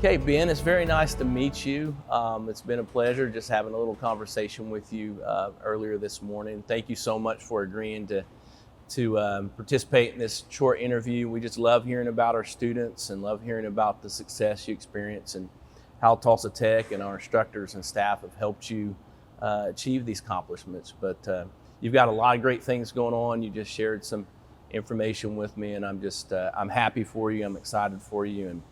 Okay, Ben, it's very nice to meet you. It's been a pleasure just having a little conversation with you earlier this morning. Thank you so much for agreeing to participate in this short interview. We just love hearing about our students and love hearing about the success you experience and how Tulsa Tech and our instructors and staff have helped you achieve these accomplishments. But you've got a lot of great things going on. You just shared some information with me, and I'm happy for you. I'm excited for you, and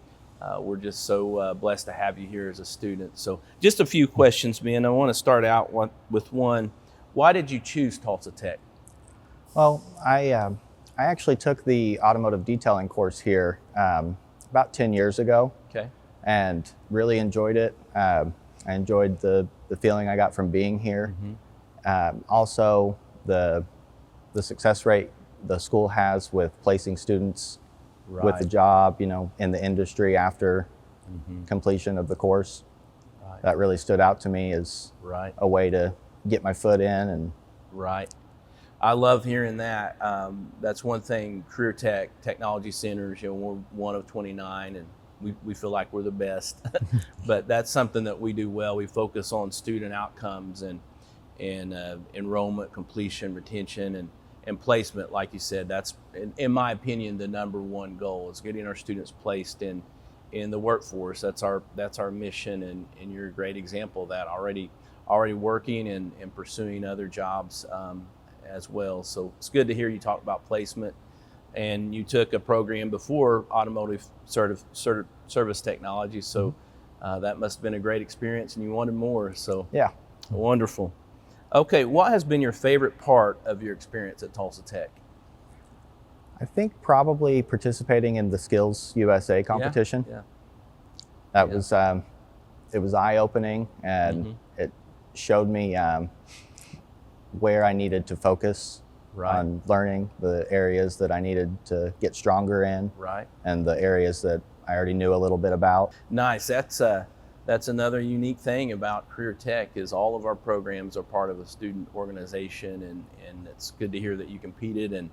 we're just so blessed to have you here as a student. So just a few questions, Ben. I want to start out with one. Why did you choose Tulsa Tech? Well, I actually took the automotive detailing course here about 10 years ago. Okay. And really enjoyed it. I enjoyed the feeling I got from being here. Mm-hmm. Also, the success rate the school has with placing students with the job, in the industry after completion of the course. Right. That really stood out to me as a way to get my foot in. And I love hearing that. That's one thing, Career Technology Centers, we're one of 29, and we feel like we're the best. But that's something that we do well. We focus on student outcomes and enrollment, completion, retention, and placement. Like you said, that's, in my opinion, the number one goal is getting our students placed in the workforce. That's our mission, and you're a great example of that, already working and pursuing other jobs as well. So it's good to hear you talk about placement. And you took a program before Automotive Service Technology, so that must have been a great experience, and you wanted more. So yeah, wonderful. Okay, what has been your favorite part of your experience at Tulsa Tech? I think probably participating in the Skills USA competition. That was it was eye-opening, and it showed me where I needed to focus on learning, the areas that I needed to get stronger in, and the areas that I already knew a little bit about. Nice. That's another unique thing about Career Tech is all of our programs are part of a student organization, and it's good to hear that you competed, and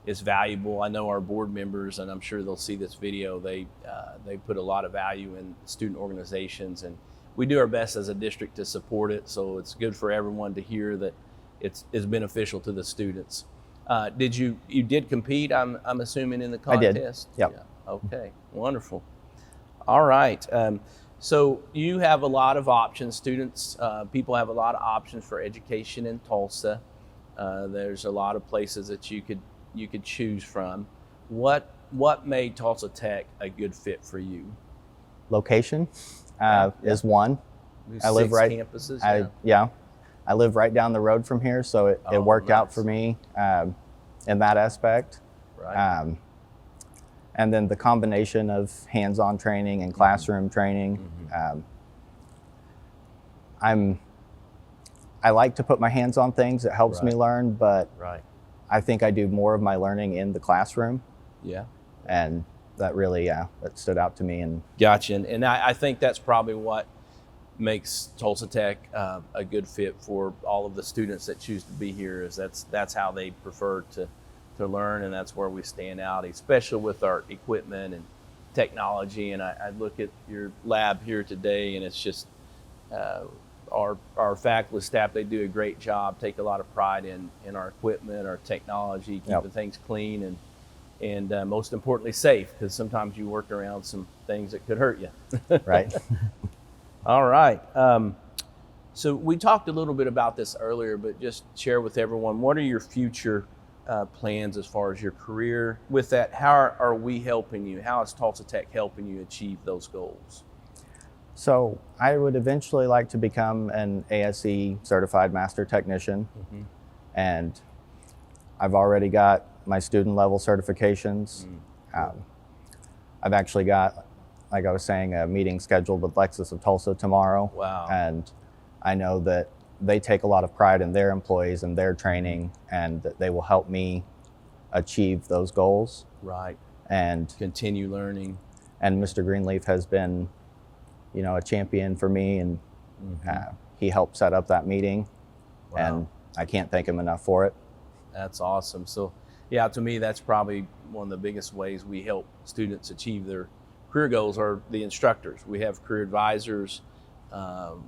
it's valuable. I know our board members, and I'm sure they'll see this video, they put a lot of value in student organizations, and we do our best as a district to support it, so it's good for everyone to hear that it's beneficial to the students. You did compete, I'm assuming, in the contest? I did, yep. Yeah. Okay, wonderful. All right. So you have a lot of options. Students, people have a lot of options for education in Tulsa. There's a lot of places that you could choose from. What made Tulsa Tech a good fit for you? Location is one. I live right. Campuses. I live right down the road from here, so it worked out for me in that aspect. Right. And then the combination of hands-on training and classroom training. I like to put my hands on things. It helps me learn, but I think I do more of my learning in the classroom. Yeah. And that really, that stood out to me. And gotcha. And I think that's probably what makes Tulsa Tech a good fit for all of the students that choose to be here, is that's how they prefer to learn, and that's where we stand out, especially with our equipment and technology. And I look at your lab here today, and it's just our faculty staff, they do a great job, take a lot of pride in our equipment, our technology, keeping things clean and most importantly safe, because sometimes you work around some things that could hurt you. Right. All right. So we talked a little bit about this earlier, but just share with everyone, what are your future plans as far as your career? With that, how are we helping you? How is Tulsa Tech helping you achieve those goals? So I would eventually like to become an ASE certified master technician. And I've already got my student level certifications. I've actually got, like I was saying, a meeting scheduled with Lexus of Tulsa tomorrow. Wow. And I know that they take a lot of pride in their employees and their training, and that they will help me achieve those goals. Right. And continue learning. And Mr. Greenleaf has been, a champion for me, and he helped set up that meeting. Wow. And I can't thank him enough for it. That's awesome. So yeah, to me, that's probably one of the biggest ways we help students achieve their career goals are the instructors. We have career advisors.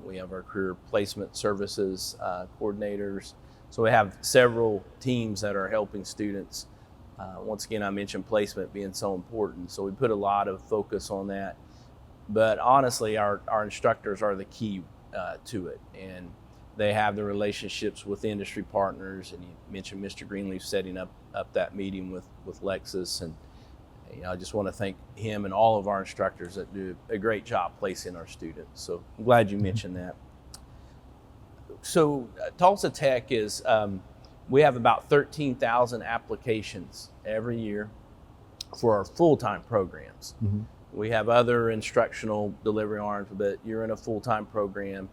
We have our career placement services coordinators. So we have several teams that are helping students. Once again, I mentioned placement being so important. So we put a lot of focus on that. But honestly, our instructors are the key to it. And they have the relationships with industry partners. And you mentioned Mr. Greenleaf setting up that meeting with Lexus. And I just want to thank him and all of our instructors that do a great job placing our students. So I'm glad you mentioned that. So Tulsa Tech is, we have about 13,000 applications every year for our full-time programs. Mm-hmm. We have other instructional delivery arms, but you're in a full-time program.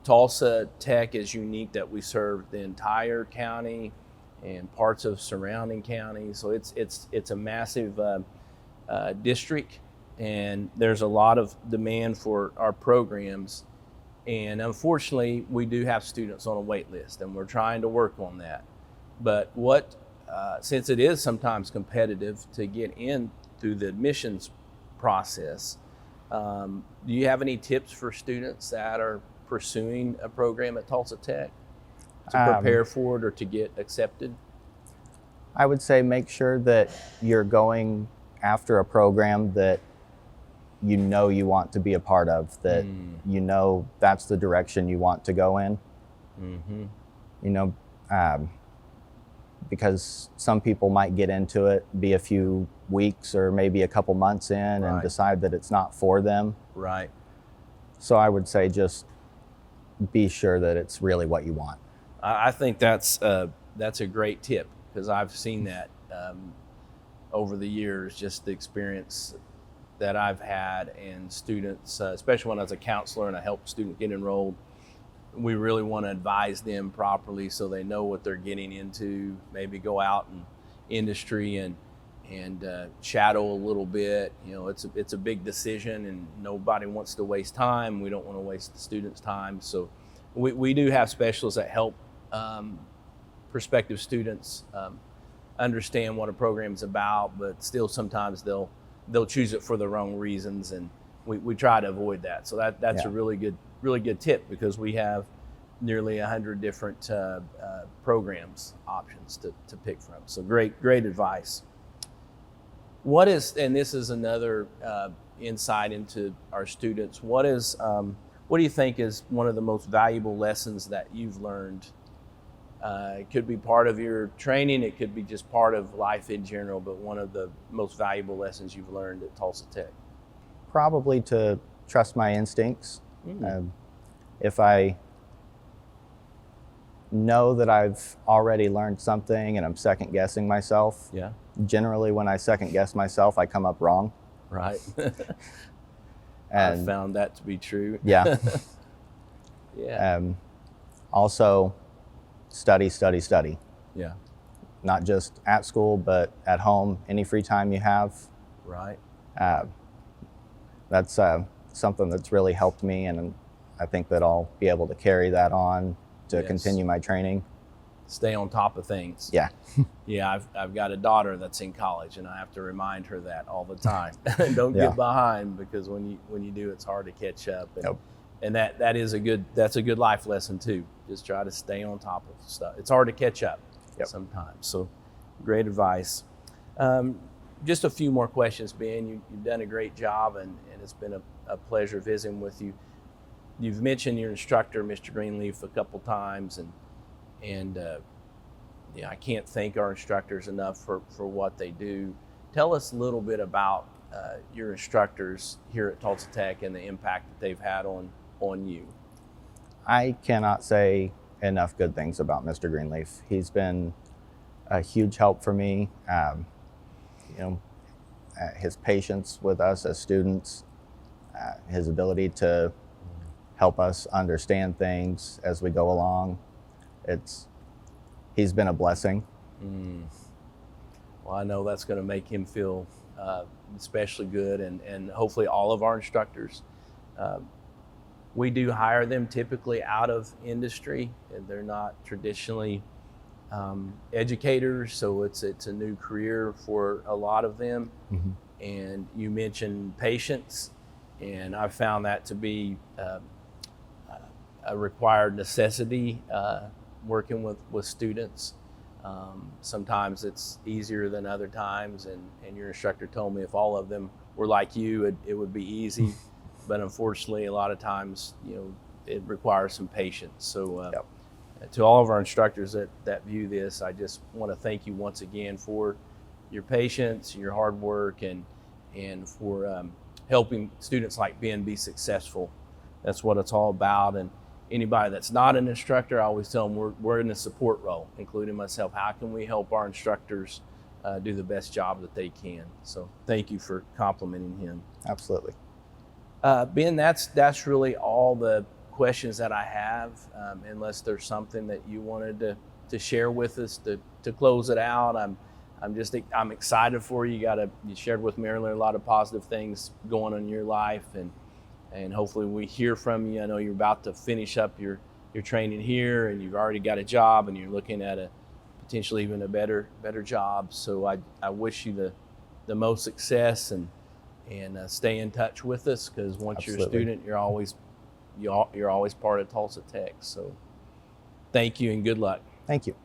Tulsa Tech is unique that we serve the entire county and parts of surrounding counties. So it's a massive district, and there's a lot of demand for our programs. And unfortunately, we do have students on a wait list, and we're trying to work on that. But since it is sometimes competitive to get in through the admissions process, do you have any tips for students that are pursuing a program at Tulsa Tech to prepare for it or to get accepted? I would say make sure that you're going after a program that you know you want to be a part of, that you know that's the direction you want to go in. Mm-hmm. You know, because some people might get into it, be a few weeks or maybe a couple months in, and decide that it's not for them. Right. So I would say just be sure that it's really what you want. I think that's a great tip, because I've seen that over the years, just the experience that I've had, and students, especially when I was a counselor and I helped students get enrolled, we really want to advise them properly so they know what they're getting into, maybe go out in industry and shadow a little bit. You know, it's a big decision, and nobody wants to waste time. We don't want to waste the students' time. So we do have specialists that help prospective students understand what a program's about, but still sometimes they'll choose it for the wrong reasons, and we try to avoid that. So that's a really good tip, because we have nearly 100 different programs options to pick from. So great advice. And this is another insight into our students, what do you think is one of the most valuable lessons that you've learned? It could be part of your training, it could be just part of life in general, but one of the most valuable lessons you've learned at Tulsa Tech? Probably to trust my instincts. If I know that I've already learned something and I'm second guessing myself, generally when I second guess myself, I come up wrong. Right. And I found that to be true. Yeah. Yeah. Also, study. Yeah. Not just at school, but at home, any free time you have. Right. That's something that's really helped me, and I think that I'll be able to carry that on to continue my training. Stay on top of things. Yeah. Yeah, I've got a daughter that's in college, and I have to remind her that all the time. Don't get behind, because when you do, it's hard to catch up. And that's a good life lesson too. Just try to stay on top of stuff. It's hard to catch up sometimes. So great advice. Just a few more questions, Ben. You've done a great job, and it's been a pleasure visiting with you. You've mentioned your instructor, Mr. Greenleaf, a couple times, and I can't thank our instructors enough for what they do. Tell us a little bit about your instructors here at Tulsa Tech and the impact that they've had on you. I cannot say enough good things about Mr. Greenleaf. He's been a huge help for me. His patience with us as students, his ability to help us understand things as we go along. He's been a blessing. Well, I know that's going to make him feel especially good, and hopefully all of our instructors. We do hire them typically out of industry, and they're not traditionally educators, so it's a new career for a lot of them. And you mentioned patience, and I've found that to be a required necessity working with students. Sometimes it's easier than other times, and your instructor told me if all of them were like you, it would be easy. But unfortunately, a lot of times, it requires some patience. So to all of our instructors that view this, I just want to thank you once again for your patience, your hard work, and for helping students like Ben be successful. That's what it's all about. And anybody that's not an instructor, I always tell them we're in a support role, including myself. How can we help our instructors do the best job that they can? So thank you for complimenting him. Absolutely. Ben, that's really all the questions that I have, unless there's something that you wanted to share with us to close it out. I'm excited for you. You shared with me earlier a lot of positive things going on in your life, and hopefully we hear from you. I know you're about to finish up your training here, and you've already got a job, and you're looking at a potentially even a better job. So I wish you the most success, and stay in touch with us, because once Absolutely. you're a student, you're always part of Tulsa Tech. So thank you and good luck. Thank you.